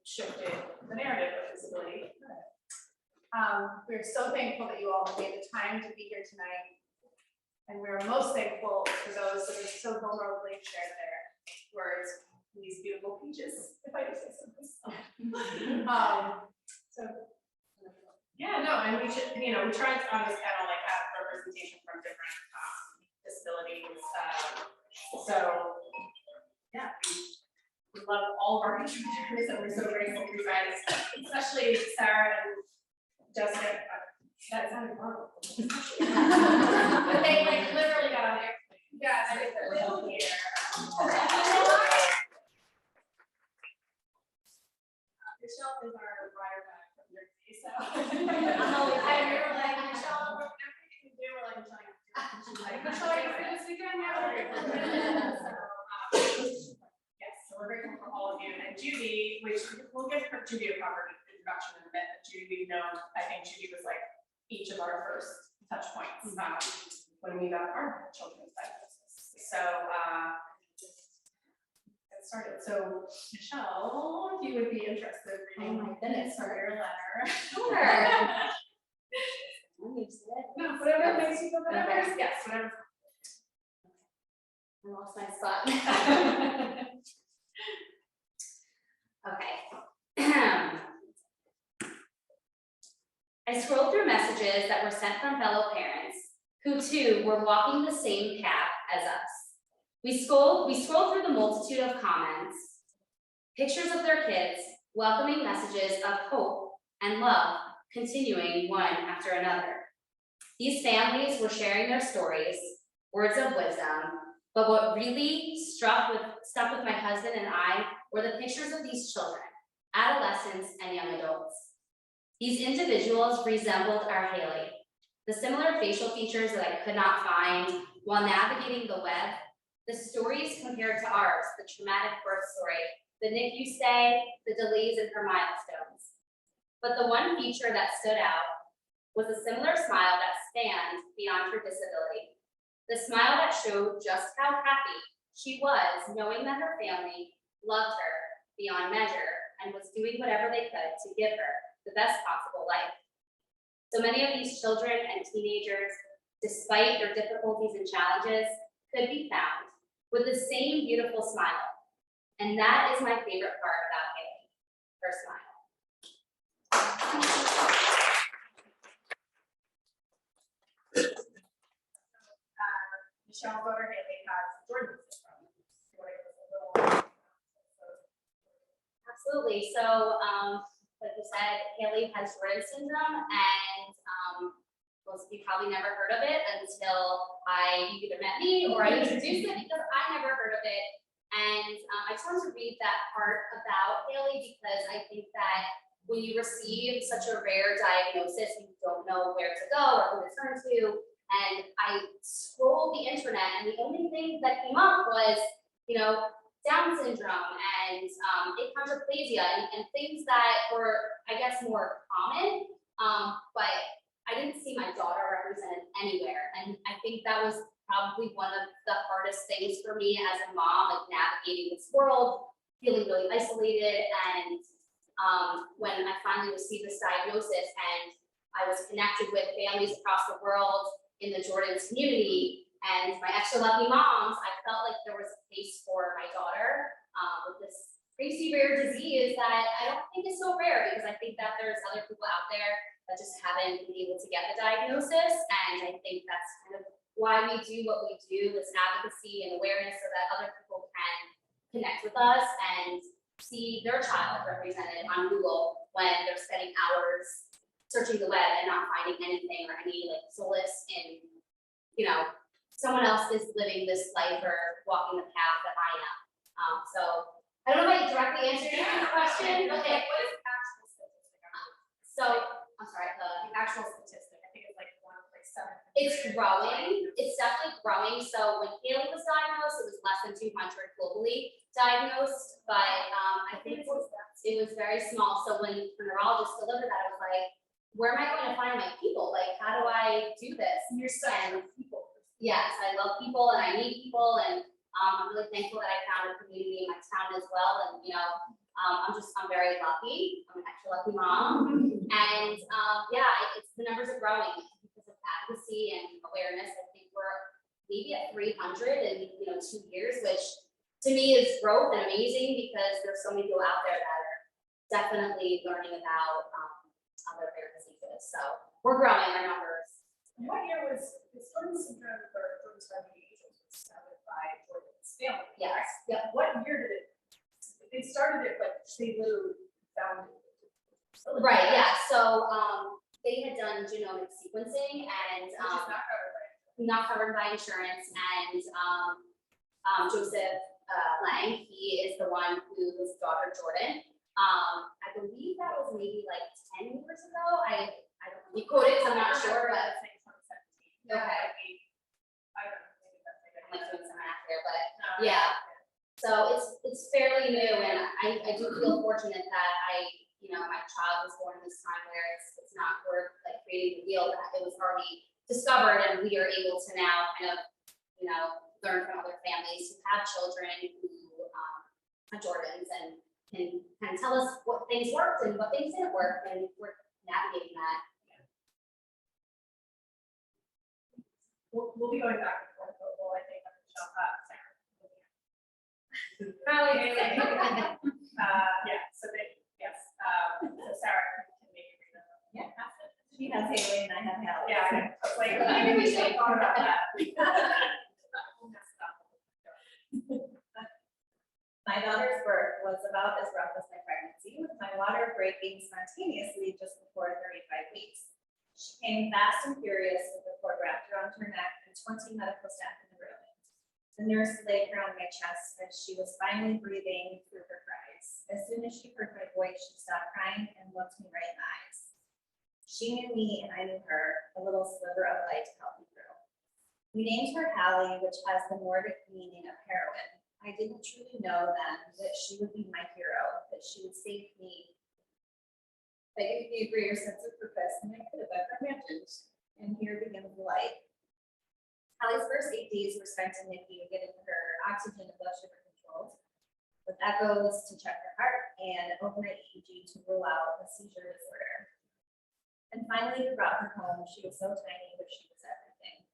shifted the narrative of disability. We're so thankful that you all made the time to be here tonight. And we're most thankful for those that are so vulnerably shared their words in these beautiful pages, if I could say so myself. So yeah, no, and we should, we tried on this panel like have representation from different disabilities. So yeah, we love all of our contributors, and we're so grateful for you guys, especially Sarah and Jessica. That sounded horrible. But they like literally got on there. Yeah, I think they're little here. Michele is our writer back from Jersey, so and we were like, Michele, everything we do, we're like, Michele, you're free this weekend? Yeah. Yes, so we're grateful for all of you. And Judy, which we'll give her Judy a proper introduction in a bit. Judy, we've known, I think Judy was like each of our first touch points when we got our children's diagnosis. So get started. So Michele, if you would be interested in reading minutes for your letter. Sure. No, whatever makes you feel better. Okay. Yes, whatever. I lost my spot. Okay. I scrolled through messages that were sent from fellow parents who too were walking the same path as us. We scrolled through the multitude of comments, pictures of their kids, welcoming messages of hope and love continuing one after another. These families were sharing their stories, words of wisdom, but what really stuck with my husband and I were the pictures of these children, adolescents and young adults. These individuals resembled our Haley. The similar facial features that I could not find while navigating the web, the stories compared to ours, the traumatic birth story, the NICU stay, the delays in her milestones. But the one feature that stood out was a similar smile that spanned beyond her disability. The smile that showed just how happy she was knowing that her family loved her beyond measure and was doing whatever they could to give her the best possible life. So many of these children and teenagers, despite their difficulties and challenges, could be found with the same beautiful smile. And that is my favorite part about Haley, her smile. Michelle's daughter Haley has Jordan syndrome. Absolutely. So, like you said, Haley has Jordan syndrome, and most of you probably never heard of it until you either met me or I introduced it, because I never heard of it. And I just wanted to read that part about Haley because I think that when you receive such a rare diagnosis, you don't know where to go or who to turn to. And I scrolled the internet, and the only thing that came up was, Down syndrome and achondroplasia and things that were, I guess, more common. But I didn't see my daughter represented anywhere. And I think that was probably one of the hardest things for me as a mom, like navigating this world, feeling really isolated. And when I finally received this diagnosis and I was connected with families across the world in the Jordan's community and my extra lucky moms, I felt like there was a place for my daughter with this crazy rare disease that I don't think is so rare, because I think that there's other people out there that just haven't been able to get the diagnosis. And I think that's kind of why we do what we do, this advocacy and awareness, so that other people can connect with us and see their child represented on Google when they're spending hours searching the web and not finding anything or any solace in, someone else is living this life or walking the path that I am. So I don't know if I directly answered your question. Okay. What is the actual statistic? So I'm sorry, The actual statistic, I think it's like 1.7. it's growing. It's definitely growing. So when Haley was diagnosed, it was less than 200 globally diagnosed, but I think it was very small. So when the neurologist delivered that, I was like, where am I going to find my people? Like, how do I do this? And you're such a people. Yes, I love people and I need people, and I'm really thankful that I found a community in my town as well. And I'm very lucky. I'm an extra lucky mom. And it's the numbers are growing because of advocacy and awareness. I think we're maybe at 300 in 2 years, which to me is growth and amazing because there's so many people out there that are definitely learning about other rare diseases. So we're growing our numbers. And what year was Jordan syndrome or Jordan's diabetes was started by Jordan's family? Yes. Yeah. What year did they started it? Like they literally found it. Right. Yeah. So they had done genomic sequencing and Which is not covered by not covered by insurance, and Joseph Lang, he is the one who his daughter Jordan. I believe that was maybe like 10 years ago. I don't know. You quote it, 'cause I'm not sure, but saying 2017. okay. I don't know. Maybe that's I'm like doing some math here, but yeah. So it's fairly new, and I do feel fortunate that my child was born in this time where it's not worth like creating the wheel, that it was already discovered, and we are able to now kind of learn from other families who have children who have Jordans and can kind of tell us what things worked and what things didn't work, and we're navigating that. We'll be going back and forth, but I think I'm Michelle Sarah. So Sarah can maybe read them. Yeah. She has Haley and I have Haley. Yeah, I was like, maybe we should have thought about that. My daughter's birth was about as rough as my pregnancy, with my water breaking spontaneously just before 35 weeks. She came fast and furious with the cord wrapped around her neck and 20 medical staff in the room. The nurse laid her on my chest as she was finally breathing through her cries. As soon as she heard my voice, she stopped crying and looked me right in the eyes. She knew me and I knew her, a little sliver of light to help me through. We named her Hallie, which has the Nordic meaning of heroine. I didn't truly know then that she would be my hero, that she would save me. Begging me for your sense of purpose, and I could have ever imagined. And here begins the light. Hallie's first 8 days were spent in NICU getting her oxygen and blood sugar controlled, with echoes to check her heart and overnight EEG to rule out a seizure disorder. And finally, we brought her home. She was so tiny, but she was everything.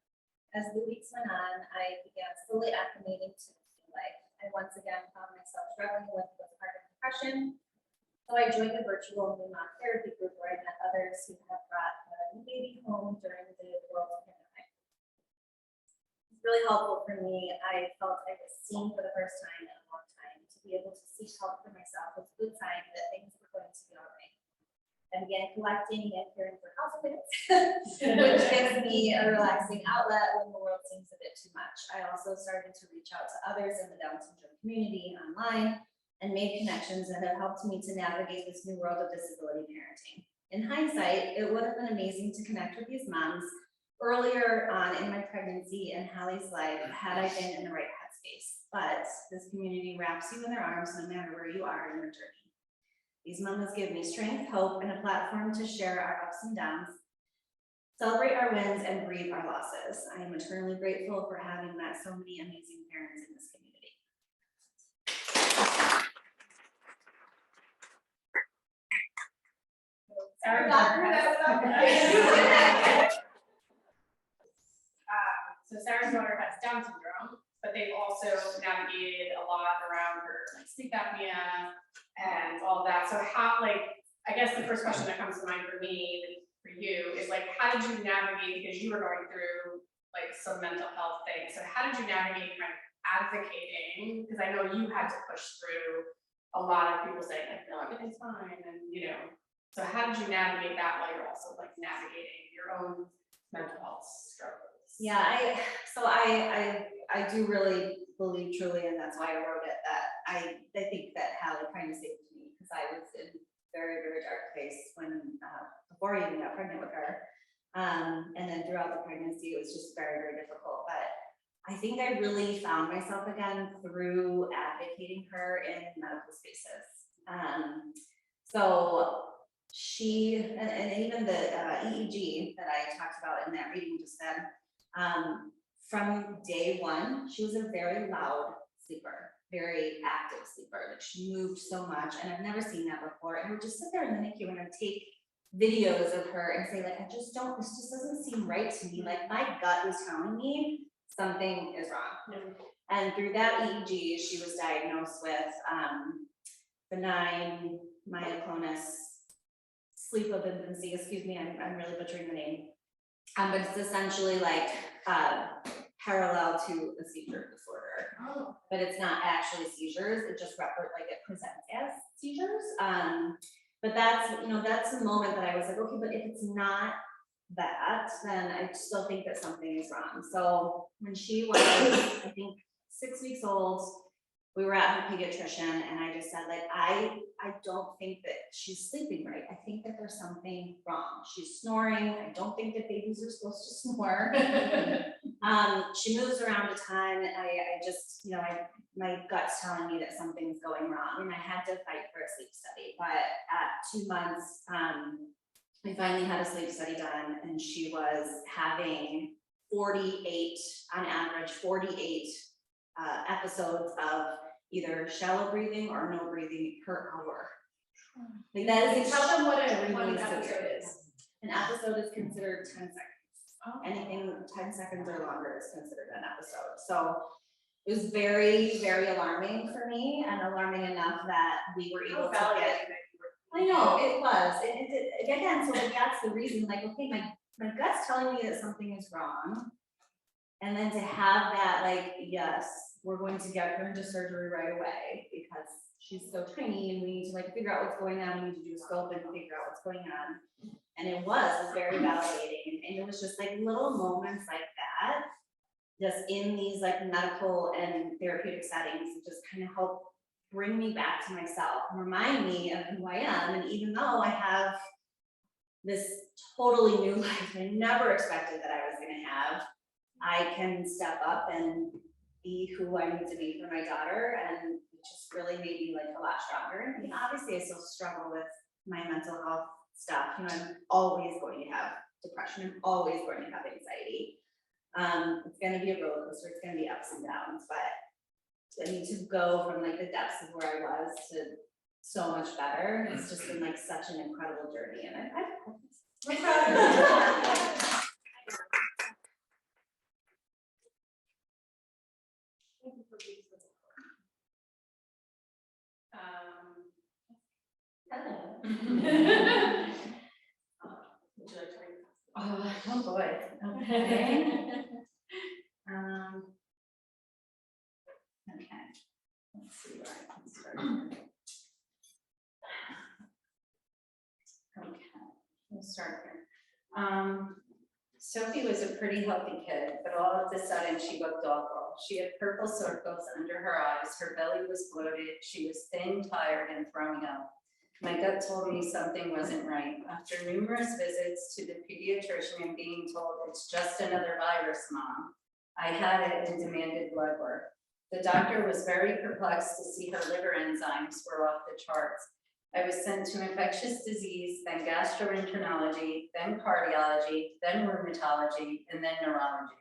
As the weeks went on, I began slowly acclimating to life. I once again found myself struggling with postpartum depression. So I joined a virtual new mom therapy group where I met others who have brought a new baby home during the world pandemic. It's really helpful for me. I felt I was seen for the first time in a long time. To be able to seek help for myself was a good sign that things were going to be all right. I began collecting and caring for houseplants, which gives me a relaxing outlet when the world seems a bit too much. I also started to reach out to others in the Down syndrome community online and made connections that have helped me to navigate this new world of disability parenting. In hindsight, it would have been amazing to connect with these moms earlier on in my pregnancy and Hallie's life had I been in the right headspace. But this community wraps you in their arms no matter where you are in your journey. These mamas give me strength, hope, and a platform to share our ups and downs, celebrate our wins, and grieve our losses. I am eternally grateful for having met so many amazing parents in this community. So Sarah's daughter has Down syndrome, but they've also navigated a lot around her sleep apnea and all that. So how, I guess the first question that comes to mind for me and for you is how did you navigate, because you were going through some mental health things. So how did you navigate kind of advocating? Because I know you had to push through a lot of people saying no, everything's fine, and so how did you navigate that while you're also navigating your own mental health struggles? Yeah, I do really believe truly, and that's why I wrote it, that I think that Hallie kind of saved me, because I was in very, very dark place when before I even got pregnant with her. And then throughout the pregnancy, it was just very, very difficult. But I think I really found myself again through advocating her in medical spaces. So she, and even the EEG that I talked about in that reading just then, from day one, she was a very loud sleeper. very active sleeper. Like she moved so much, and I've never seen that before. And I would just sit there in the NICU and I'd take videos of her and say, like, this just doesn't seem right to me. Like my gut was telling me something is wrong. And through that EEG, she was diagnosed with benign myoclonus sleep of infancy. Excuse me, I'm really butchering the name. But it's essentially like parallel to a seizure disorder. But it's not actually seizures. It just it presents as seizures. But that's, that's the moment that I was like, okay, but if it's not that, then I still think that something is wrong. So when she was, I think, 6 weeks old, we were at her pediatrician, and I just said, like, I don't think that she's sleeping right. I think that there's something wrong. She's snoring. I don't think that babies are supposed to snore. She moves around a ton. I just, my gut's telling me that something's going wrong, and I had to fight for a sleep study. But at 2 months, we finally had a sleep study done, and she was having 48, on average, 48 episodes of either shallow breathing or no breathing per hour. Like that is Tell them what extremely an episode severe. is. An episode is considered 10 seconds. Anything 10 seconds or longer is considered an episode. So it was very, very alarming for me, and alarming enough that we were able to get. I know, it was. Again, so like that's the reason, like, okay, my gut's telling me that something is wrong. And then to have that, like, yes, we're going to get her into surgery right away because she's so tiny and we need to like figure out what's going on. We need to do a scope and figure out what's going on. And it was very validating. And it was just like little moments like that, just in these like medical and therapeutic settings, that just kind of help bring me back to myself, remind me of who I am. And even though I have this totally new life I never expected that I was going to have, I can step up and be who I need to be for my daughter, and it just really made me like a lot stronger. I mean, obviously I still struggle with my mental health stuff. I'm always going to have depression. I'm always going to have anxiety. It's going to be a roller coaster. It's going to be ups and downs, but I need to go from like the depths of where I was to so much better. It's just been like such an incredible journey, and I'm proud of it. Hello. Would you like to read? Oh boy. Okay. Okay. Let's see where I can start. Okay, we'll start here. Sophie was a pretty healthy kid, but all of a sudden she looked awful. She had purple circles under her eyes, her belly was bloated, she was thin, tired, and throwing up. My gut told me something wasn't right. After numerous visits to the pediatrician and being told it's just another virus, Mom, I had it and demanded blood work. The doctor was very perplexed to see her liver enzymes were off the charts. I was sent to infectious disease, then gastroenterology, then cardiology, then rheumatology, and then neurology.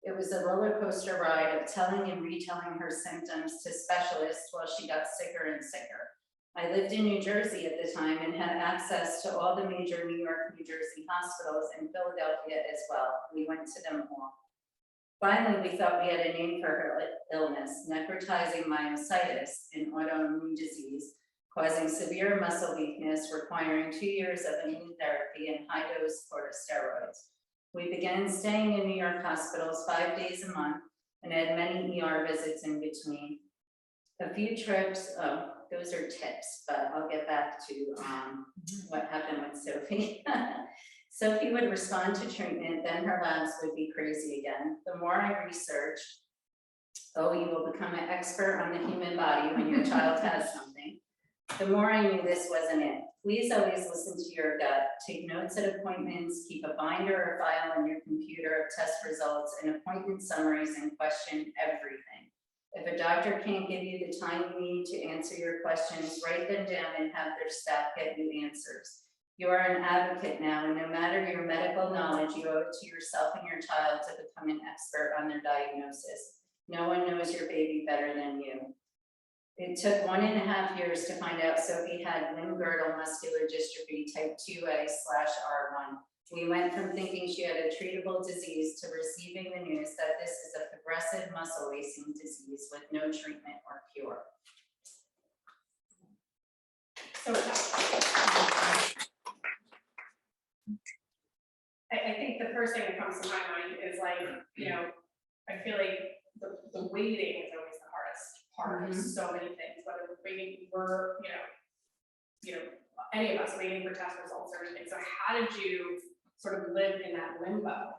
It was a roller coaster ride of telling and retelling her symptoms to specialists while she got sicker and sicker. I lived in New Jersey at the time and had access to all the major New York, New Jersey hospitals and Philadelphia as well. We went to them all. Finally, we thought we had a name for her illness, necrotizing myositis, an autoimmune disease, causing severe muscle weakness, requiring 2 years of immune therapy and high-dose corticosteroids. We began staying in New York hospitals 5 days a month and had many ER visits in between. A few trips, those are tips, but I'll get back to what happened with Sophie. Sophie would respond to treatment, then her labs would be crazy again. The more I researched, you will become an expert on the human body when your child has something. The more I knew this wasn't it. Please always listen to your gut. Take notes at appointments, keep a binder or file on your computer of test results and appointment summaries, and question everything. If a doctor can't give you the time you need to answer your questions, write them down and have their staff get you answers. You are an advocate now, and no matter your medical knowledge, you owe it to yourself and your child to become an expert on their diagnosis. No one knows your baby better than you. It took 1.5 years to find out Sophie had limb-girdle muscular dystrophy type 2A/R1. We went from thinking she had a treatable disease to receiving the news that this is a progressive muscle wasting disease with no treatment or cure. So I think the first thing that comes to my mind is like, you know, I feel like the waiting is always the hardest part of so many things, whether we're waiting for, you know, any of us waiting for test results or anything. So how did you sort of live in that limbo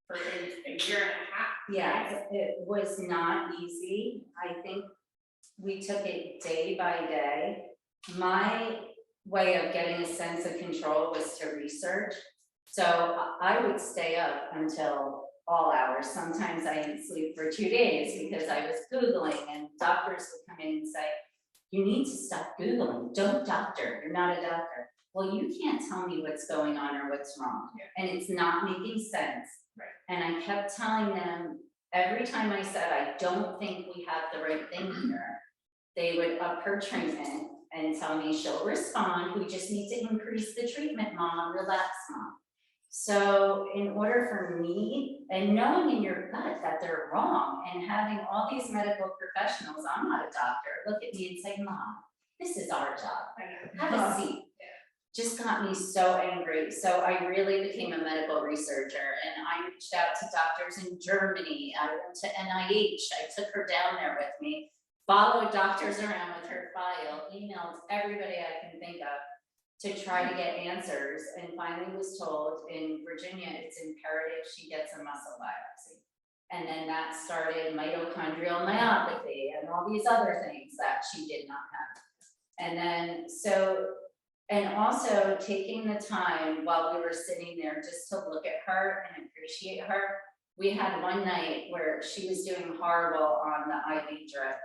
for a year and a half? Yeah, it was not easy. I think we took it day by day. My way of getting a sense of control was to research. So I would stay up until all hours. Sometimes I didn't sleep for 2 days because I was Googling, and doctors would come in and say, you need to stop Googling. Don't doctor. You're not a doctor. Well, you can't tell me what's going on or what's wrong. And it's not making sense. Right. And I kept telling them, every time I said, I don't think we have the right thing here, they would up her treatment and tell me she'll respond. We just need to increase the treatment, Mom. Relax, Mom. So in order for me, and knowing in your gut that they're wrong, and having all these medical professionals, I'm not a doctor, look at me and say, Mom, this is our job. Have a seat. Just got me so angry. So I really became a medical researcher, and I reached out to doctors in Germany. I went to NIH. I took her down there with me, followed doctors around with her file, emailed everybody I can think of to try to get answers, and finally was told in Virginia it's imperative she gets a muscle biopsy. And then that started mitochondrial myopathy and all these other things that she did not have. And then and also taking the time while we were sitting there just to look at her and appreciate her. We had one night where she was doing horrible on the IV drip,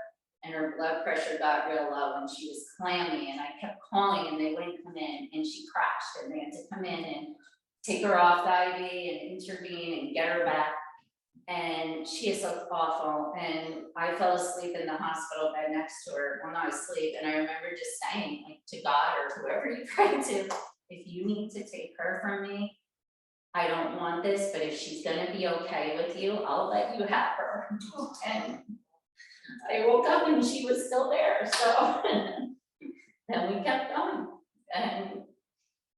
and her blood pressure got real low and she was clammy, and I kept calling and they wouldn't come in, and she crashed, and they had to come in and take her off the IV and intervene and get her back. And she just looked awful, and I fell asleep in the hospital bed next to her when I was asleep. And I remember just saying, like, to God or whoever you pray to, if you need to take her from me, I don't want this, but if she's gonna be okay with you, I'll let you have her. And I woke up and she was still there, so then we kept going. And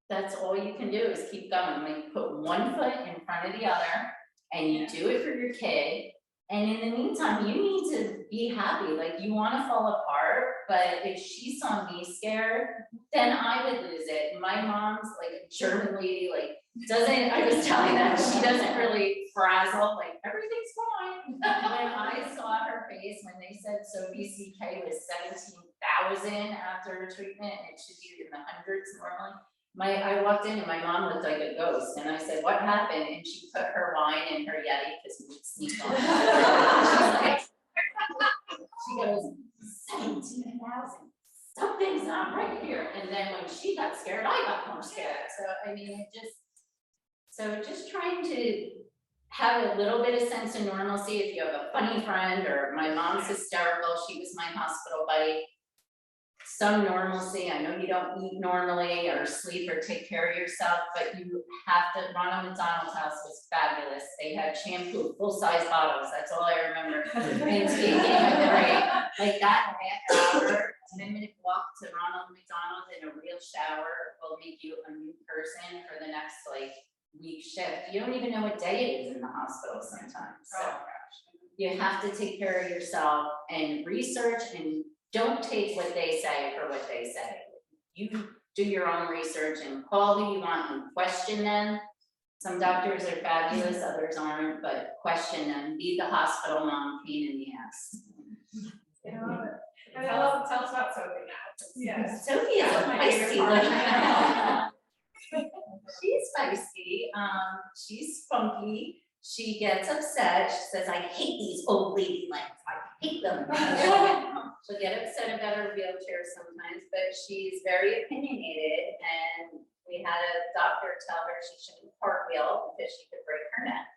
that's all you can do is keep going. Like, put one foot in front of the other, and you do it for your kid. And in the meantime, you need to be happy. Like, you wanna fall apart, but if she saw me scared, then I would lose it. My mom's like a German lady, like, I was telling them, she doesn't really frazzle, like, everything's fine. When I saw her face, when they said Sophie's CK was 17,000 after her treatment, and it should be in the hundreds normally, I walked in and my mom looked like a ghost, and I said, what happened? And she put her wine in her Yeti, because we would sneak on. She goes, 17,000, something's not right here. And then when she got scared, I got more scared. So I mean, just trying to have a little bit of sense of normalcy. If you have a funny friend, or my mom's hysterical, she was my hospital buddy. Some normalcy. I know you don't eat normally or sleep or take care of yourself, but you have to. Ronald McDonald's house was fabulous. They had shampoo, full-size bottles. That's all I remember. And taking a break, like that half hour, 10-minute walk to Ronald McDonald's in a real shower will make you a new person for the next week shift. You don't even know what day it is in the hospital sometimes. So you have to take care of yourself and research, and don't take what they say for what they say. You do your own research and call who you want and question them. Some doctors are fabulous, others aren't, but question them. Be the hospital mom, pain in the ass. Tell us about Sophie now. Yes. Sophie is That's my favorite feisty. part. She's feisty. She's funky. She gets upset. She says, I hate these old lady lamps. I hate them. She'll get upset about her wheelchair sometimes, but she's very opinionated. And we had a doctor tell her she shouldn't cartwheel because she could break her neck.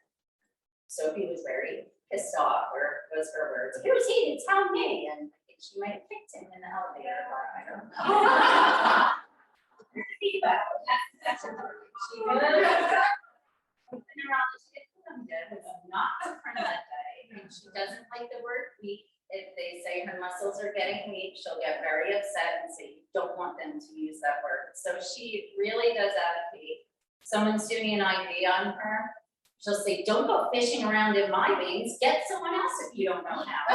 Sophie was very pissed off, or was her words, irritated, tell me. And she might have kicked him in the elevator, but I don't know. She was not her friend that day, and she doesn't like the word weak. If they say her muscles are getting weak, she'll get very upset and say, you don't want them to use that word. So she really does advocate. Someone's doing an IV on her, she'll say, don't go fishing around in my veins, get someone else if you don't know how.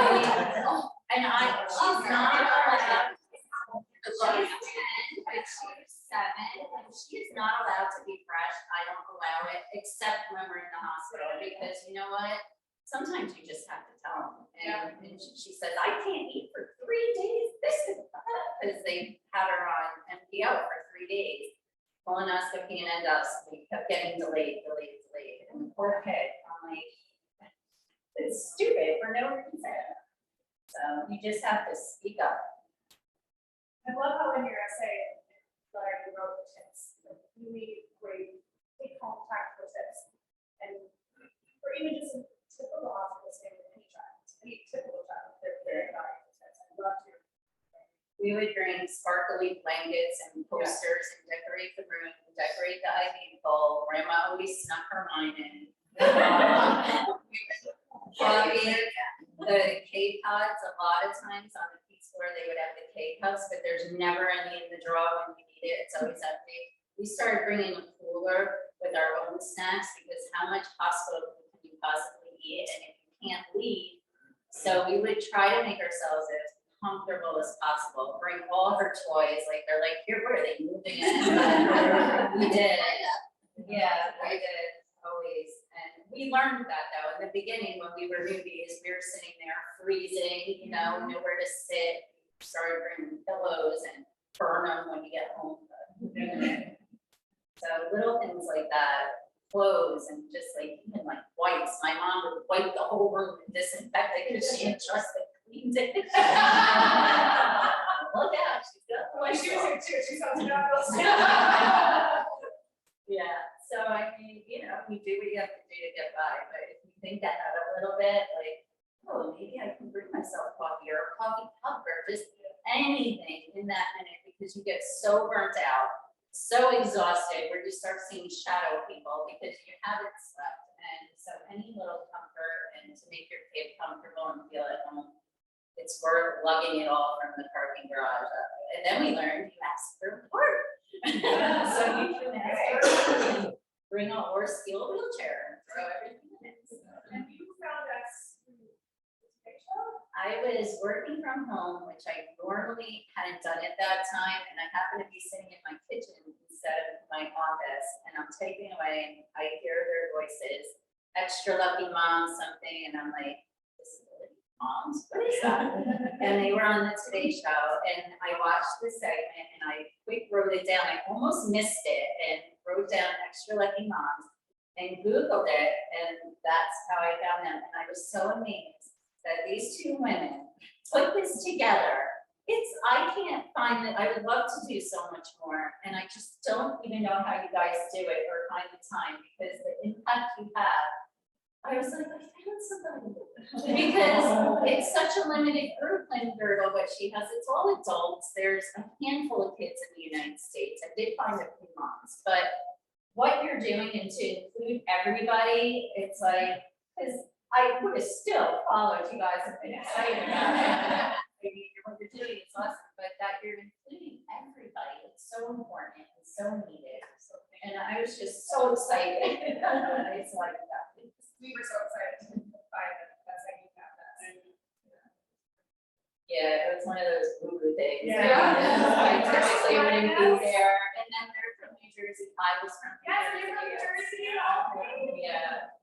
And she's not allowed. She's 10, but she's 7, and she is not allowed to be fresh. I don't allow it, except when we're in the hospital, because you know what? Sometimes you just have to tell them. And she says, I can't eat for 3 days. This is because they had her on MPO for 3 days. Colonoscopy and endoscopy kept getting delayed. And the poor kid, I'm like, it's stupid for no reason. So you just have to speak up. I love how in your essay, Larry, you wrote the tips, like really great take home practical tips. And or even just a typical hospital stay with any child, any typical child, they're very valuable tips. I love your. We would bring sparkly blankets and posters and decorate the room, decorate the IV bowl. Grandma always snuck her wine in. The K-pods, a lot of times on the pizza floor, they would have the K-cups, but there's never any in the drawer when you need it. It's always empty. We started bringing a cooler with our own snacks because how much hospital food can you possibly eat? And if you can't leave, so we would try to make ourselves as comfortable as possible. Bring all her toys, like they're like, here, where are they moving in? We did. Yeah, we did, always. And we learned that though. In the beginning, when we were newbies, we were sitting there freezing, you know, nowhere to sit. We started bringing pillows and burn them when you get home. So little things like that, clothes and just like even like wipes. My mom would wipe the whole room and disinfect it because she didn't trust the clean it. Look out, she's got the When she was here too, she sounds fabulous. Yeah, so I mean, you know, we do what you have to do to get by, but if you think that out a little bit, like, oh, maybe I can bring myself coffee or a coffee cup or just anything in that minute because you get so burnt out, so exhausted, where you start seeing shadow people because you haven't slept. And so any little comfort and to make your kid comfortable and feel at home, it's worth lugging it all from the parking garage. And then we learned you ask for support. So you can ask for bring a or steal a wheelchair and throw everything in it. And you found us through this picture? I was working from home, which I normally hadn't done at that time, and I happened to be sitting in my kitchen instead of my office, and I'm typing away, and I hear their voices, extra lucky mom something, and I'm like, disability moms, what is that? And they were on the Today Show, and I watched the segment, and I quick wrote it down. I almost missed it, and wrote down extra lucky moms, and Googled it, and that's how I found them, and I was so amazed that these two women put this together. I can't find it. I would love to do so much more. And I just don't even know how you guys do it or find the time because the impact you have. I was like, I found somebody. Because it's such a limited group, Lynn Girdle, what she has. It's all adults. There's a handful of kids in the United States. I did find a few moms, but what you're doing and to include everybody, it's like, because I would have still followed you guys and been excited about it. I mean, what you're doing is awesome, but that you're including everybody, it's so important and so needed. And I was just so excited. It's like that. We were so excited to find that second cat. Yeah, it was one of those woo-woo things. Yeah. I typically wouldn't be there. And then they're from New Jersey. I was from New Yes, Jersey. you're from New Jersey. Yeah.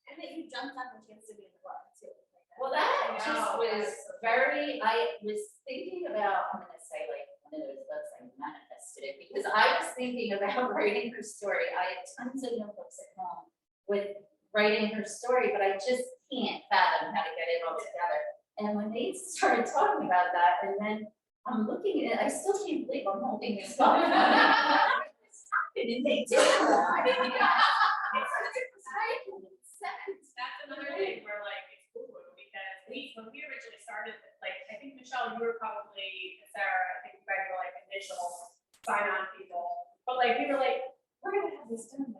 And then you jumped up and chance to be in the club too. Well, that just was very, I was thinking about, I'm gonna say like one of those books, I manifested it, because I was thinking about writing her story. I had tons of notebooks at home with writing her story, but I just can't fathom how to get it all together. And when they started talking about that, and then I'm looking at it, I still can't believe I'm holding this book. And they did. That's another thing where like it's cool because when we originally started, like I think Michele Michelle, you were probably, Sarah, I think you guys were like initial sign-on people, but like, we were like, we're gonna have this done.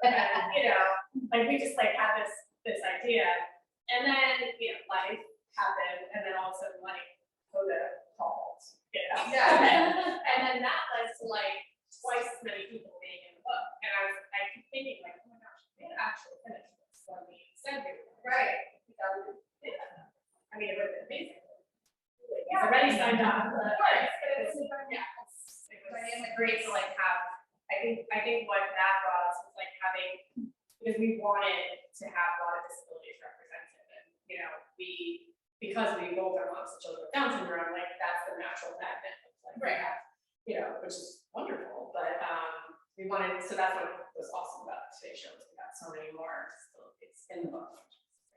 And, you know, like, we just like had this idea, and then, you know, life happened, and then all of a sudden, like, COVID called, you know? Yeah. And then that led to like twice as many people being in the book, and I keep thinking like, oh my gosh, we had actually finished this when we said we were. Right. Yeah. I mean, it would have been amazing. It's already signed on. Right. Yeah, it was great to like have, I think what that brought us was like having, because we wanted to have a lot of disabilities represented, and, you know, because we both are moms of children with Down syndrome, like, that's the natural magnet, like, we have, you know, which is wonderful, but, we wanted, so that's what was awesome about today's show, is we got so many more disabilities in the book.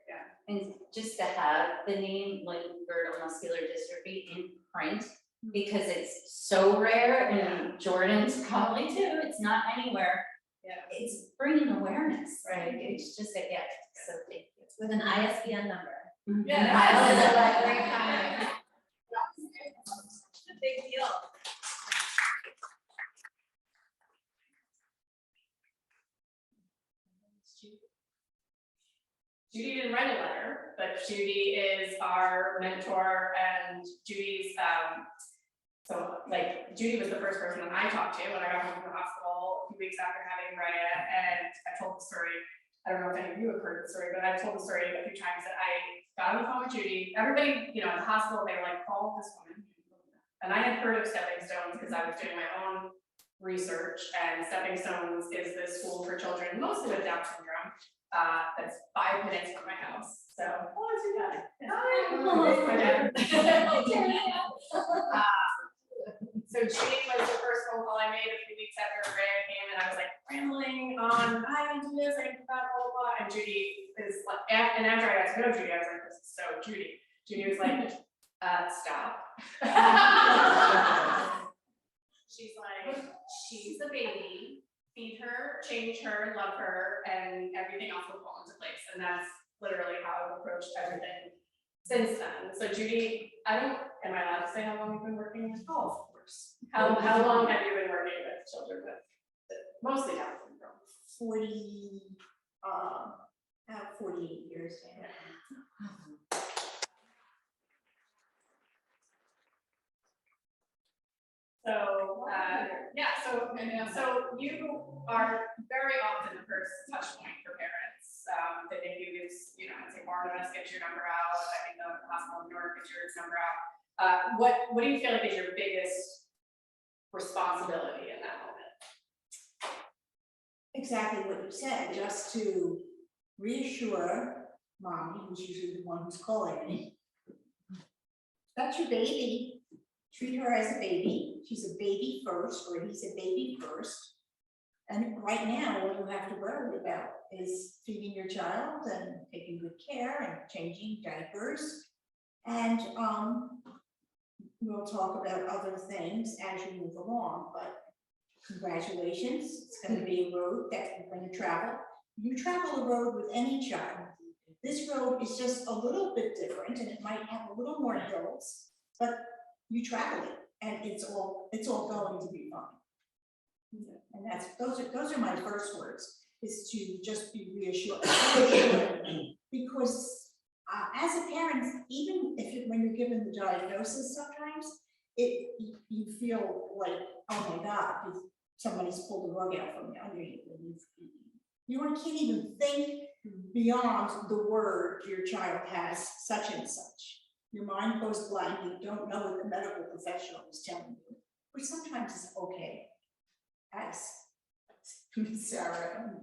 Yeah. And just to have the name limb-girdle muscular dystrophy in print, because it's so rare, and Jordan's probably too, it's not anywhere. Yeah. It's bringing awareness, right? It's just a gift, so thank you. With an ISBN number. Yeah. And I was like, Great time. It's a big deal. Judy didn't write a letter, but Judy is our mentor, and Judy's, so like, Judy was the first person that I talked to when I got home from the hospital a few weeks after having Raya, and I told the story. I don't know if any of you have heard the story, but I've told the story a few times that I got on the phone with Judy. Everybody, you know, at the hospital, they were like, call this woman. And I had heard of Stepping Stones because I was doing my own research, and Stepping Stones is this school for children, mostly with Down syndrome. That's 5 minutes from my house. So, oh, it's too bad. So Judy was the first phone call I made a few weeks after Raya came, and I was like rambling on, I can do this, I can do that, blah, blah, blah. And Judy is like, and after I got to know Judy, I was like, this is so Judy. Judy was like, stop. She's like, she's a baby. Feed her, change her, love her, and everything else will fall into place. And that's literally how I've approached everything since then. So Judy, am I allowed to say how long you've been working with? Oh, of course. How long have you been working with children with mostly Down syndrome? 48 years now. So, so you are very often the first touch point for parents. The NICU gives, you know, I'd say Barnabas gets your number out, I think the hospital in New York gets your number out. What do you feel like is your biggest responsibility in that moment? Exactly what you said, just to reassure mommy, who's usually the one who's calling me. That's your baby. Treat her as a baby. She's a baby first, or he's a baby first. And right now, what you have to worry about is feeding your child and taking good care and changing diapers. And we'll talk about other things as you move along, but congratulations, it's going to be a road that you're going to travel. You travel a road with any child. This road is just a little bit different, and it might have a little more hills, but you travel it, and it's all going to be fine. And those are my first words, is to just be reassured. Because as a parent, even when you're given the diagnosis, sometimes you feel like, oh my God, somebody's pulled the rug out from under you. You can't even think beyond the word your child has such and such. Your mind goes blank, you don't know what the medical professional is telling you, which sometimes is okay, as Sarah and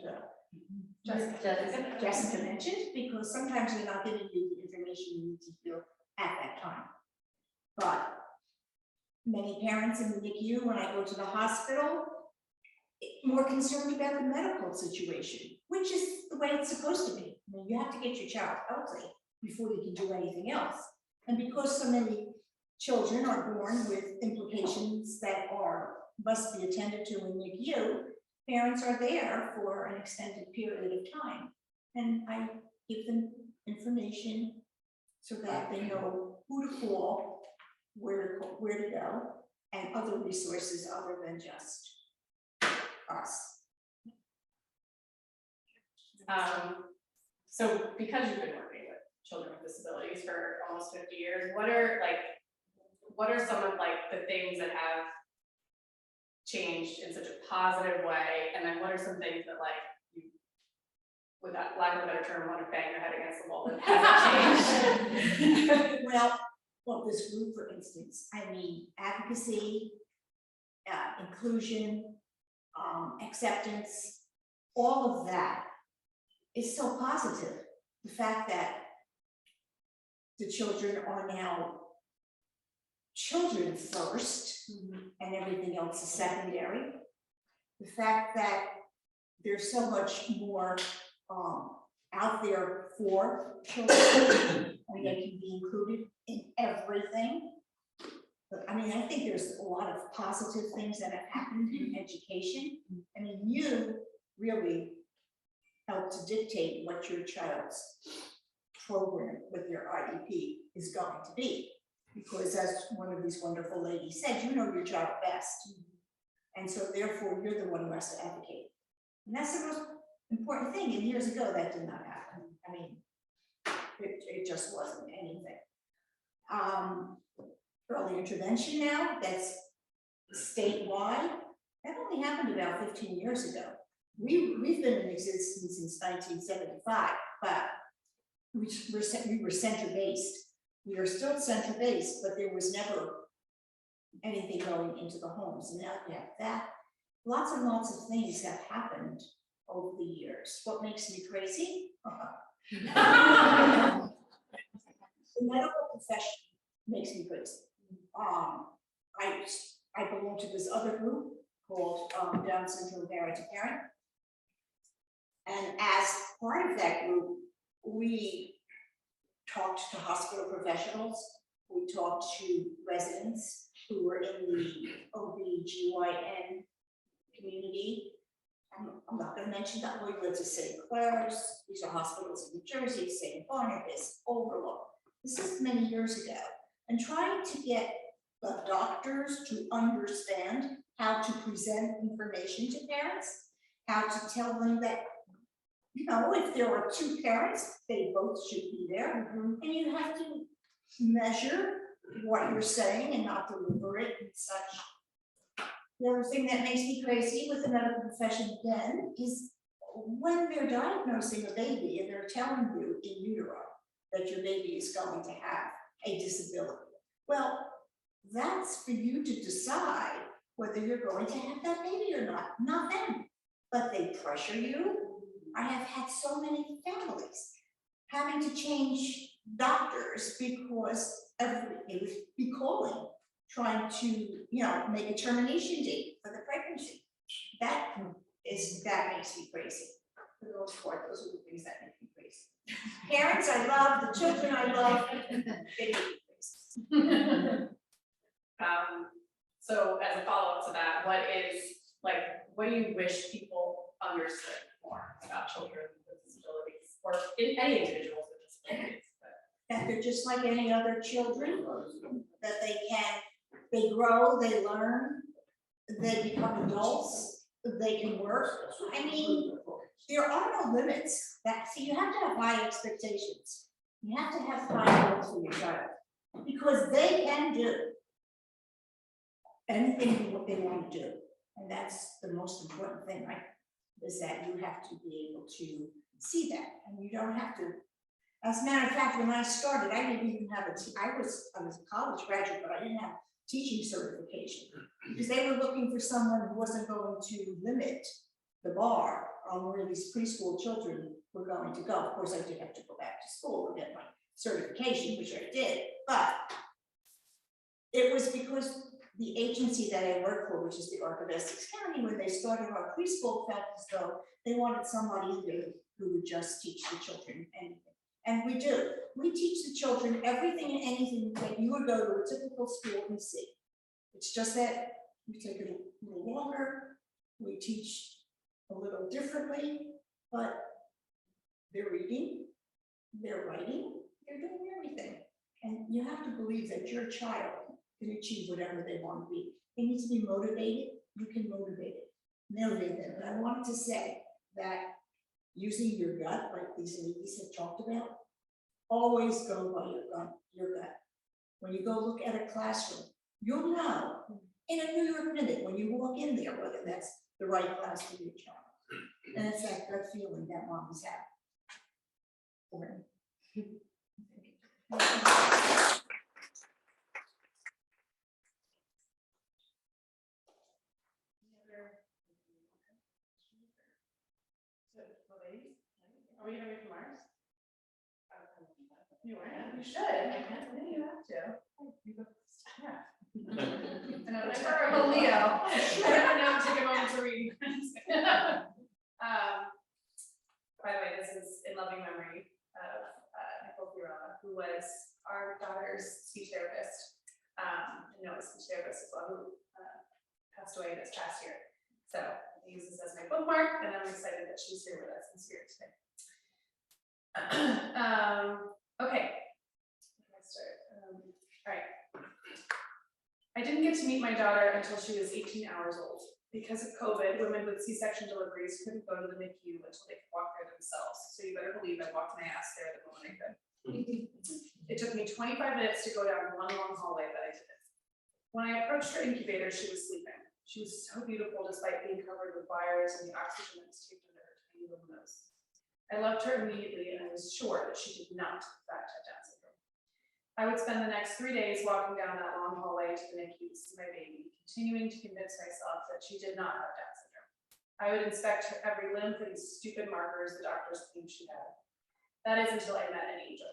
Jessica mentioned, because sometimes they're not giving you the information you need to feel at that time. But many parents in the NICU, when I go to the hospital, more concerned about the medical situation, which is the way it's supposed to be. I mean, you have to get your child healthy before you can do anything else. And because so many children are born with implications that must be attended to in NICU, parents are there for an extended period of time. And I give them information so that they know who to call, where to go, and other resources other than just us. So because you've been working with children with disabilities for almost 50 years, what are some of like the things that have changed in such a positive way? And then what are some things that like you, with that lack of a better term, want to bang your head against the wall that hasn't changed? Well, this group, for instance, I mean, advocacy, inclusion, acceptance, all of that is so positive. The fact that the children are now children first and everything else is secondary. The fact that there's so much more out there for children and they can be included in everything. But I mean, I think there's a lot of positive things that have happened in education. I mean, you really help to dictate what your child's program with your IEP is going to be. Because as one of these wonderful ladies said, you know your child best. And so therefore, you're the one who has to advocate. And that's the most important thing. And years ago, that did not happen. I mean, it just wasn't anything. Early intervention now, that's statewide. That only happened about 15 years ago. We've been in existence since 1975, but we were center-based. We are still center-based, but there was never anything going into the homes. And now we have that. Lots and lots of things have happened over the years. What makes me crazy? The medical profession makes me crazy. I belong to this other group called Down Syndrome Parent to Parent. And as part of that group, we talked to hospital professionals, we talked to residents who were in the OB/GYN community. I'm not going to mention that we went to St. Clair's. These are hospitals in New Jersey, St. Barnabas, Overlook. This is many years ago. And trying to get the doctors to understand how to present information to parents, how to tell them that, you know, if there are two parents, they both should be there. And you have to measure what you're saying and not deliver it in such. The other thing that makes me crazy with the medical profession again is when they're diagnosing a baby and they're telling you in utero that your baby is going to have a disability. Well, that's for you to decide whether you're going to have that baby or not them. But they pressure you. I have had so many families having to change doctors because it was be calling, trying to, you know, make a termination date for the pregnancy. That makes me crazy. For the most part, those are the things that make me crazy. Parents I love, the children I love, they make me crazy. So as a follow-up to that, what do you wish people understood more about children with disabilities, or any individuals with disabilities? That they're just like any other children, that they grow, they learn, they become adults, they can work. I mean, there are no limits. You have to have high expectations. You have to have high goals for your child because they can do anything what they want to do. And that's the most important thing, right? Is that you have to be able to see that. And you don't have to. As a matter of fact, when I started, I didn't even have I was a college graduate, but I didn't have teaching certification because they were looking for someone who wasn't going to limit the bar on where these preschool children were going to go. Of course, I did have to go back to school and get my certification, which I did, but it was because the agency that I work for, which is the Arc of Essex County, when they started our preschool, felt as though they wanted somebody there who would just teach the children anything. And we do. We teach the children everything and anything that you would go to a typical school and see. It's just that we take it a little longer, we teach a little differently, but they're reading, they're writing, they're doing everything. And you have to believe that your child can achieve whatever they want to be. They need to be motivated, you can motivate them. But I wanted to say that using your gut, like these ladies have talked about, always go by your gut. When you go look at a classroom, you'll know in a New York minute when you walk in there whether that's the right class for your child. And it's that gut feeling that moms have. Are we gonna read from ours? You are, you should, you have to. Yeah. I know, like, for Leo, I don't know, take a moment to read. By the way, this is in loving memory of Michele Fruhschien, who was our daughter's speech therapist, and Noah's speech therapist as well, who passed away this past year. So I use this as my bookmark, and I'm excited that she's here with us in spirit today. Okay. Let's start. All right. I didn't get to meet my daughter until she was 18 hours old. Because of COVID, women with C-section deliveries couldn't go to the NICU until they could walk there themselves. So you better believe I walked my ass there the moment I could. It took me 25 minutes to go down one long hallway, but I did it. When I approached her incubator, she was sleeping. She was so beautiful despite being covered with wires and the oxygen that was taped under her tiny little nose. I loved her immediately, and I was sure that she did not, in fact, have Down syndrome. I would spend the next 3 days walking down that long hallway to the NICU to see my baby, continuing to convince myself that she did not have Down syndrome. I would inspect her every limb for these stupid markers the doctors claimed she had. That is until I met an angel.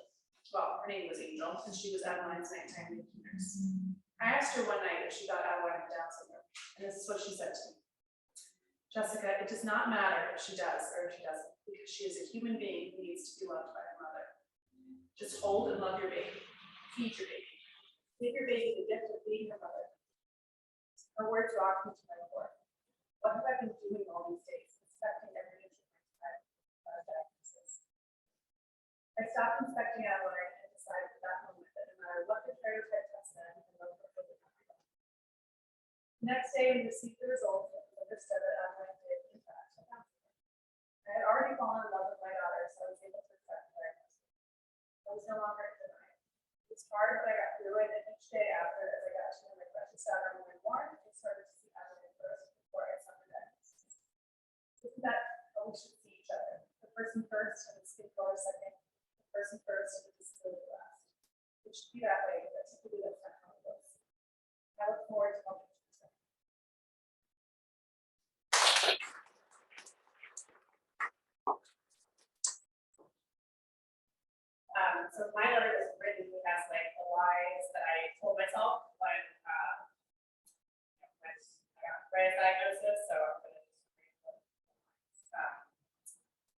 Well, her name was Angel, and she was Adeline's nighttime NICU nurse. I asked her one night if she thought Adeline had Down syndrome, and this is what she said to me. Jessica, it does not matter if she does or if she doesn't, because she is a human being who needs to be loved by her mother. Just hold and love your baby. Feed your baby. Give your baby the gift of being her mother. Her words rocked me to my core. What have I been doing all these days, inspecting every inch of my diagnosis? I stopped inspecting Adeline and decided at that moment that no matter what the stereotype test said, I loved her for the country. Next day, we received the results and understood that Adeline did, in fact, have Down syndrome. I had already fallen in love with my daughter, so I was able to accept the diagnosis. I was no longer in denial. It was hard, but I got through it, and each day after, as I got to know my precious daughter more and more, I started to see Adeline first before I saw her diagnosis. Isn't that how we should see each other? The person first and the skin color second, the person first and the disability last. It should be that way, but typically that's not how it goes. I look forward to helping you. So my letter was written as like the lies that I told myself when I got Rhea's diagnosis. So I'm going to just read the lines.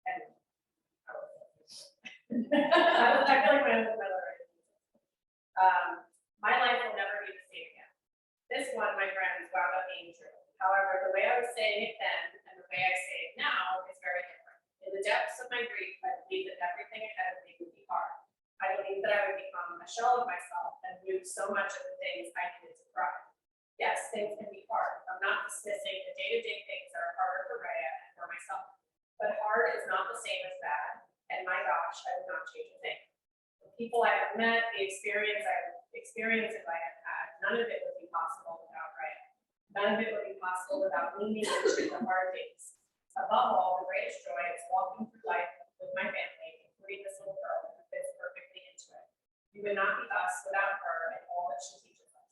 And I feel like my letter. My life will never be the same again. This one, my friends, wound up being true. However, the way I was saying it then and the way I say it now is very different. In the depths of my grief, I believed that everything ahead of me would be hard. I believed that I would become a shell of myself and lose so much of the things I needed to thrive. Yes, things can be hard. I'm not dismissing the day-to-day things that are harder for Rhea and for myself. But hard is not the same as bad. And my gosh, I would not change a thing. The people I have met, the experiences I have had, none of it would be possible without Rhea. None of it would be possible without leaning into the hard days. Above all, the greatest joy is walking through life with my family, including this little girl who fits perfectly into it. We would not be us without her and all that she teaches us.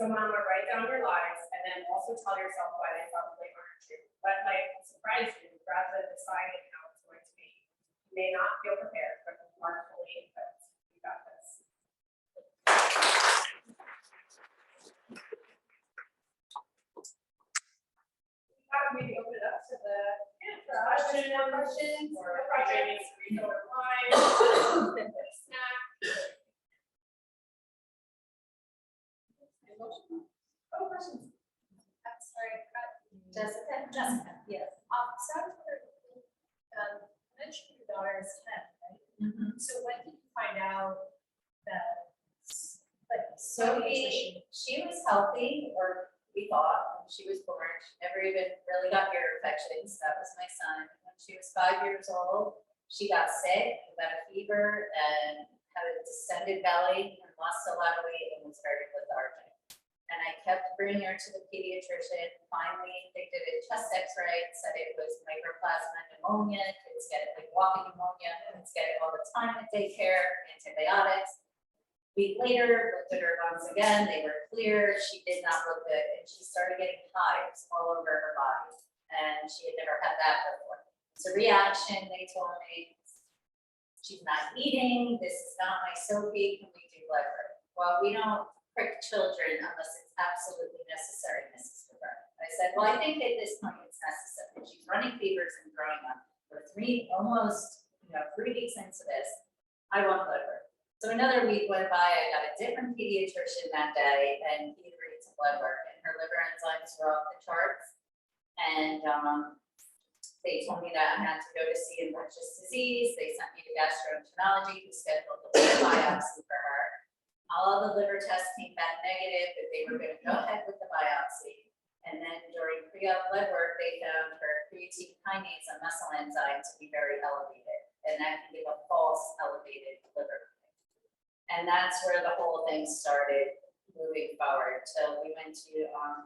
So Mama, write down your lies and then also tell yourself why they probably aren't true. Let life surprise you rather than deciding how it's going to be. You may not feel prepared, but you are fully equipped. You got this. Maybe open it up to the questions or projects, refill or wine, snack. Oh, questions. I'm sorry, Jessica, yes. So I was wondering, you mentioned your daughter is 10, right? So when did you find out that Sophie, she was healthy, or we thought, when she was born. She never even really got ear infections. That was my son. When she was 5 years old, she got sick, got a fever, and had a distended belly, and lost a lot of weight, and was very lethargic. And I kept bringing her to the pediatrician. Finally, they did a chest x-ray and said it was microplasma pneumonia. Kids get it like walking pneumonia. Kids get it all the time at daycare, antibiotics. Week later, looked at her lungs again. They were clear. She did not look good. And she started getting hives all over her body. And she had never had that before. It's a reaction, they told me. She's not eating. This is not my Sophie. Can we do blood work? Well, we don't prick children unless it's absolutely necessary, Mrs. Fabre. I said, well, I think at this point it's necessary. She's running fevers and throwing up. We're almost 3 weeks into this. I want blood work. So another week went by. I got a different pediatrician that day, and he agreed to blood work. And her liver enzymes were off the charts. And they told me that I had to go to see infectious disease. They sent me to gastroenterology, who scheduled the liver biopsy for her. All the liver tests came back negative, but they were going to go ahead with the biopsy. And then during pre-op blood work, they found her creatine kinase and muscle enzyme to be very elevated. And that can give a false elevated liver. And that's where the whole thing started moving forward. Till we went to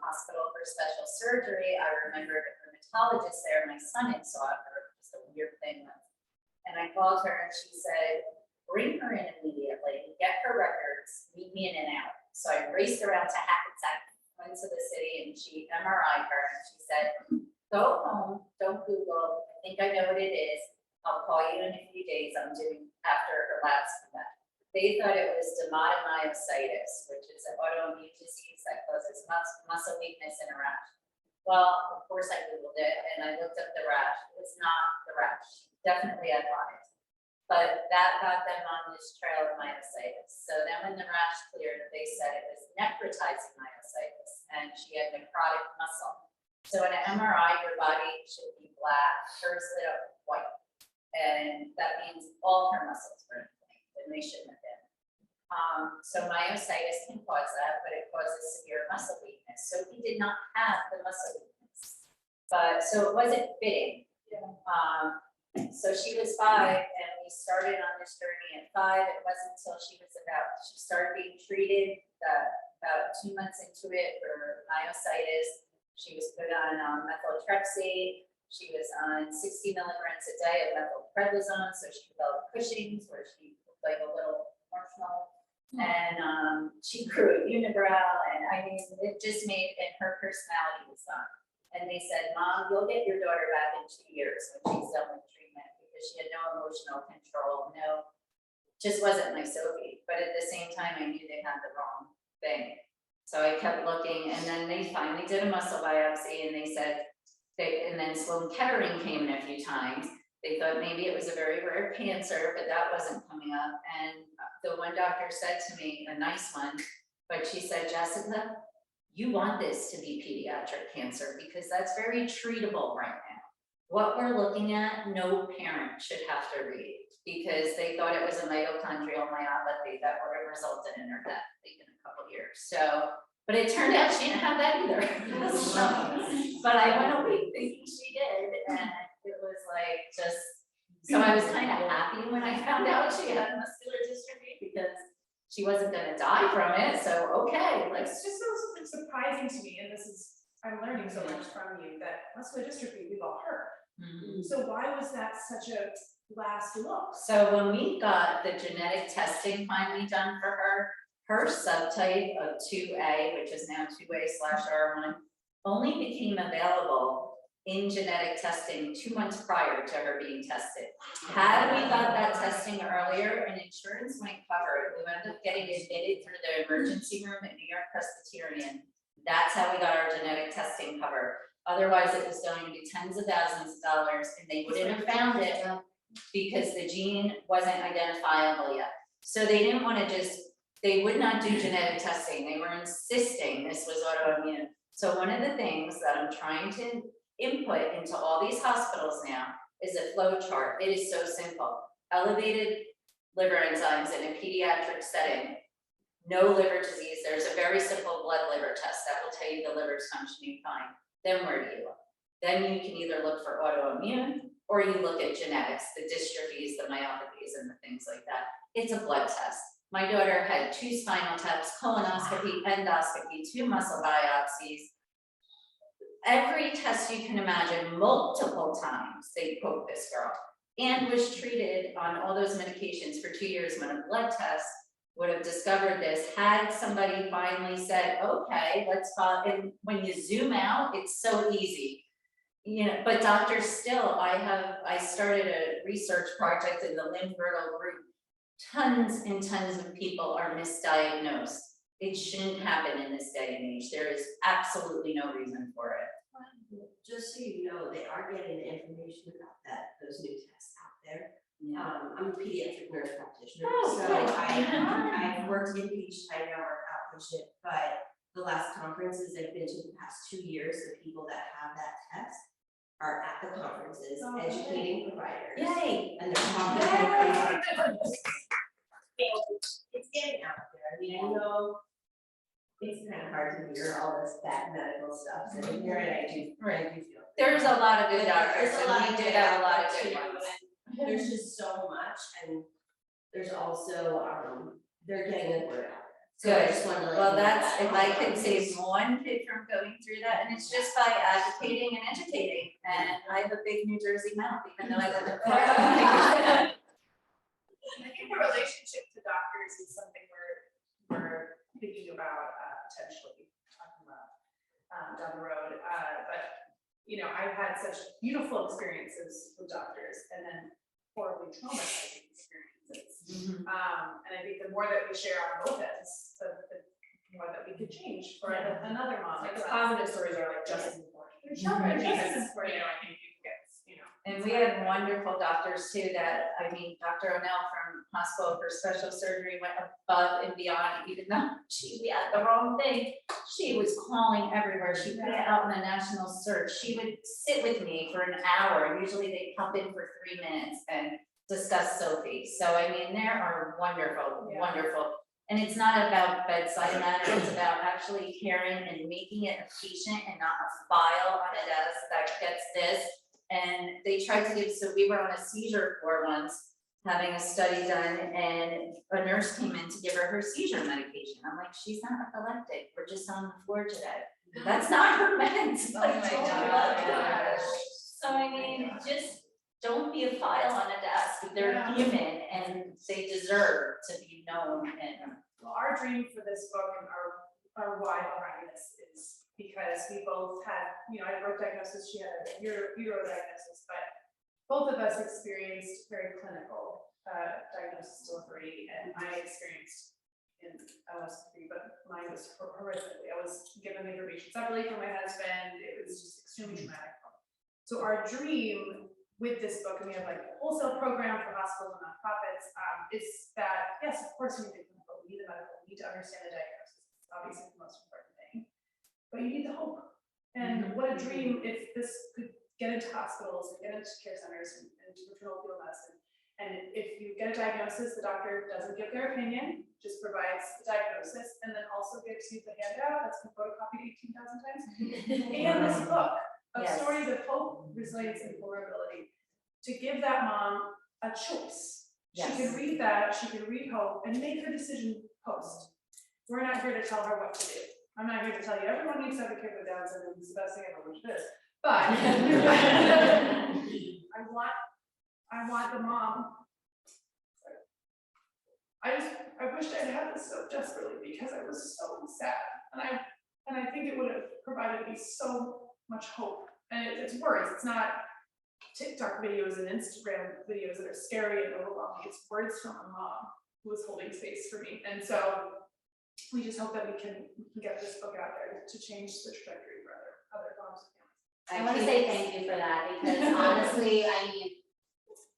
hospital for special surgery. I remember the rheumatologist there, my son had saw her, just a weird thing. And I called her and she said, bring her in immediately, get her records, meet me in and out. So I raced around to Hackensack, went to the city, and she MRI'd her, and she said, go home, don't Google, I think I know what it is. I'll call you in a few days. I'm doing after her labs come back. They thought it was dermatomyositis, which is an autoimmune disease that causes muscle weakness and a rash. Well, of course I Googled it and I looked up the rash. It's not the rash. Definitely had Lyme. But that got them on this trail of myositis. So then when the rash cleared, they said it was necrotizing myositis and she had necrotic muscle. So in an MRI, your body should be black, hers lit up white. And that means all her muscles were inflamed, and they shouldn't have been. So myositis can cause that, but it causes severe muscle weakness. So he did not have the muscle weakness, but so it wasn't fitting. So she was 5, and we started on this journey at 5. It wasn't until she started being treated about 2 months into it for myositis. She was put on methotrexate. She was on 60 milligrams a day of methylprednisone, so she developed Cushing's, where she looked like a little marshmallow. And she grew a unibrow, and I mean, it just made, and her personality was gone. And they said, Mom, you'll get your daughter back in 2 years when she's done with treatment, because she had no emotional control, just wasn't my Sophie. But at the same time, I knew they had the wrong thing. So I kept looking, and then they finally did a muscle biopsy, and they said, and then Sloan Kettering came in a few times. They thought maybe it was a very rare cancer, but that wasn't coming up. And the one doctor said to me, a nice one, but she said, Jessica, you want this to be pediatric cancer because that's very treatable right now. What we're looking at, no parent should have to read, because they thought it was a mitochondrial myopathy that would have resulted in her death in a couple years. So, but it turned out she didn't have that either. But I went a week thinking she did, and it was like so I was kind of happy when I found out she had muscular dystrophy, because she wasn't going to die from it. So okay, It's just so surprising to me, and I'm learning so much from you, that muscular dystrophy we've all heard. So why was that such a last look? So when we got the genetic testing finally done for her subtype of 2A, which is now 2A/R1, only became available in genetic testing 2 months prior to her being tested. Had we got that testing earlier and insurance went covered, we ended up getting admitted through the emergency room at New York Presbyterian. That's how we got our genetic testing covered. Otherwise, it was going to be tens of thousands of dollars, and they wouldn't have found it because the gene wasn't identifiable yet. So they didn't want to they would not do genetic testing. They were insisting this was autoimmune. So one of the things that I'm trying to input into all these hospitals now is a flow chart. It is so simple. Elevated liver enzymes in a pediatric setting no liver disease, there's a very simple blood liver test that will tell you the liver's functioning fine. Then where do you look? Then you can either look for autoimmune or you look at genetics, the dystrophies, the myopathies, and the things like that. It's a blood test. My daughter had 2 spinal taps, colonoscopy, endoscopy, 2 muscle biopsies. Every test you can imagine, multiple times they poked this girl, and was treated on all those medications for 2 years when a blood test would have discovered this, had somebody finally said, okay, let's follow. And when you zoom out, it's so easy. You know, but doctors still, I started a research project in the limb-girdle group. Tons and tons of people are misdiagnosed. It shouldn't happen in this day and age. There is absolutely no reason for it. Just so you know, they are getting the information about those new tests out there. Yeah. I'm a pediatric nurse practitioner, Oh, so good. I've worked inpatient, I now work outpatient, but the last conferences I've been to the past 2 years, the people that have that test are at the conferences, Oh, educating providers. Yay. And they're talking about it's getting out there. I mean, I know it's kind of hard to hear all this bad medical stuff, so here I do feel. There's a lot of good But doctors, there's a lot and of we good do have a lot of out good there, ones. too, There's just so much, and there's also, they're getting the word out. So I Good. just wanted to let Well, you know that's, that. if I could save one kid from going through that, and it's just by advocating and educating, and I have a big New Jersey mouth, even though I live in Florida. I think the relationship to doctors is something we're thinking about potentially talking about down the road. But you know, I've had such beautiful experiences with doctors and then horribly traumatizing experiences. And I think the more that we share on both ends, the more that we could change for another mom. Like the positive stories are like just as important. They're just as You important. know, I think you get, you know. And we have wonderful doctors too that, I mean, Dr. O'Neill from Hospital for Special Surgery went above and beyond, even though we had the wrong thing. She was calling everywhere. She put it out in a national search. She would sit with me for an hour. Usually they pop in for 3 minutes and discuss Sophie. So I mean, there are wonderful, wonderful. And it's not about bedside manner, it's about actually caring and making it a patient and not a file on a desk that gets this. And they tried to give, so we were on a seizure floor once, having a study done, and a nurse came in to give her seizure medication. I'm like, she's not epileptic, we're just on the floor today. That's not her meds. Oh my gosh. So I mean, just don't be a file on a desk. They're human and they deserve to be known and. Well, our dream for this book and our why behind this is because we both had, you know, I had a birth diagnosis, she had a uro diagnosis, but both of us experienced very clinical diagnosis delivery, and I experienced in LSP, but mine was horrifically. I was given information separately from my husband. It was just extremely traumatic. So our dream with this book, and we have like a wholesale program for hospitals and nonprofits, is that yes, of course we need the clinical, we need the medical, we need to understand the diagnosis. It's obviously the most important thing, but you need the hope. And what a dream if this could get into hospitals and get into care centers and into maternal fetal medicine. And if you get a diagnosis, the doctor doesn't give their opinion, just provides the diagnosis, and then also gives you the handout that's been photocopied 18,000 times, and this book of stories of hope, resilience, and vulnerability, to give that mom a choice. She can read that, she can read hope, and make her decision post. We're not here to tell her what to do. I'm not here to tell you everyone needs to have a kid with Down syndrome, it's the best thing ever, which it is. But I want the mom. I wished I'd had this so desperately because I was so sad, and I think it would have provided me so much hope. And it's words. It's not TikTok videos and Instagram videos that are scary and overwhelming. It's words from a mom who was holding space for me. And so we just hope that we can get this book out there to change the trajectory for other moms and families. I want to say thank you for that, because honestly, I mean,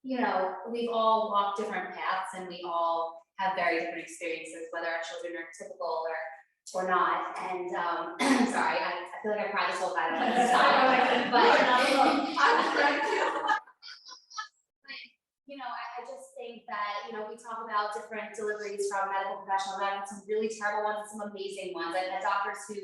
you know, we've all walked different paths and we all have very different experiences, whether our children are typical or not. And sorry, I feel like I cried this whole time, but you know, I just think that, you know, we talk about about different deliveries from medical professionals. I've had some really terrible ones and some amazing ones. I've had doctors who,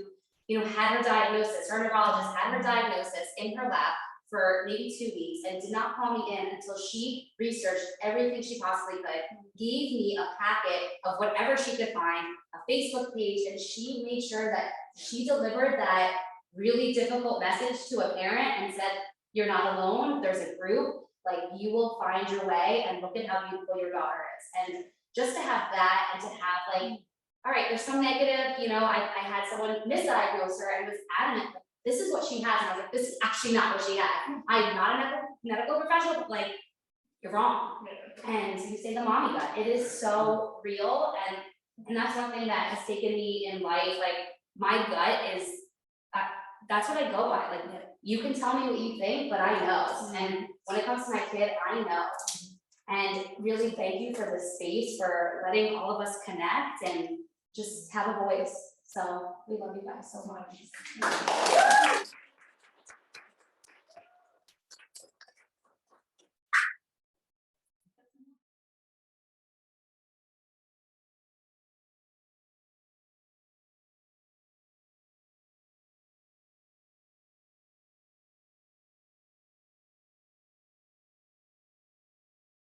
you know, had her diagnosis, her neurologist had her diagnosis in her lap for maybe 2 weeks and did not call me in until she researched everything she possibly could, gave me a packet of whatever she could find, a Facebook page, and she made sure that she delivered that really difficult message to a parent and said, you're not alone, there's a group, like you will find your way, and look at how beautiful your daughter is. And just to have that and to have like, all right, there's some negative, you know, I had someone misdiagnose her and was adamant, like, this is what she has, and I was like, this is actually not what she had. I'm not a medical professional, but like, you're wrong. And you say the mommy gut, it is so real, and that's something that has taken me in life, like, my gut is, that's what I go by, like, you can tell me what you think, but I know, and when it comes to my kid, I know. And really thank you for this space, for letting all of us connect and just have a voice, so we love you guys so much.